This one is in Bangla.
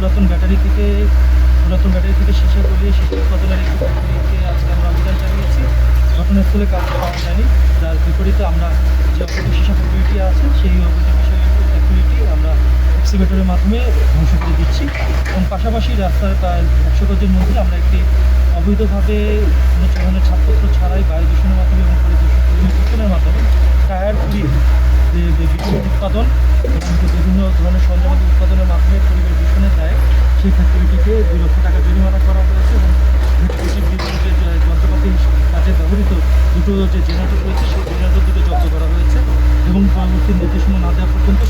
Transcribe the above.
পুরাতন ব্যাটারি থেকে সীসা গলিয়ে সীসা উৎপাদনের একটি ফ্যাক্টরিতে আজকে আমরা অভিযান চালিয়েছি। ঘটনাস্থলে কাউকে পাওয়া যায়নি। তার বিপরীতে আমরা যে অবৈধ সীসা ফ্যাক্টরিটি আছে সেই অবৈধ ফ্যাক্টরিটি আমরা এক্সিভেটরের মাধ্যমে ধ্বংস করে দিচ্ছি এবং পাশাপাশি রাস্তার প্রায় 100 গজের মধ্যে আমরা একটি অবৈধভাবে কোনো ধরনের ছাড়পত্র ছাড়াই বায়ু দূষণের মাধ্যমে এবং পরিবেশ দূষণের মাধ্যমে টায়ার পুড়িয়ে যে বিদ্যুৎ উৎপাদন এবং বিভিন্ন ধরনের সরঞ্জামাদি উৎপাদনের মাধ্যমে পরিবেশ দূষণের দায়ে সেই ফ্যাক্টরিটিকে 2 লক্ষ টাকা জরিমানা করা হয়েছে এবং ফ্যাক্টরিটির বিভিন্ন যে যন্ত্রপাতি কাজে ব্যবহৃত দুটো যে জেনারেটর রয়েছে সেই জেনারেটর দুটো জব্দ করা হয়েছে এবং পরবর্তী নির্দেশনা না দেওয়া পর্যন্ত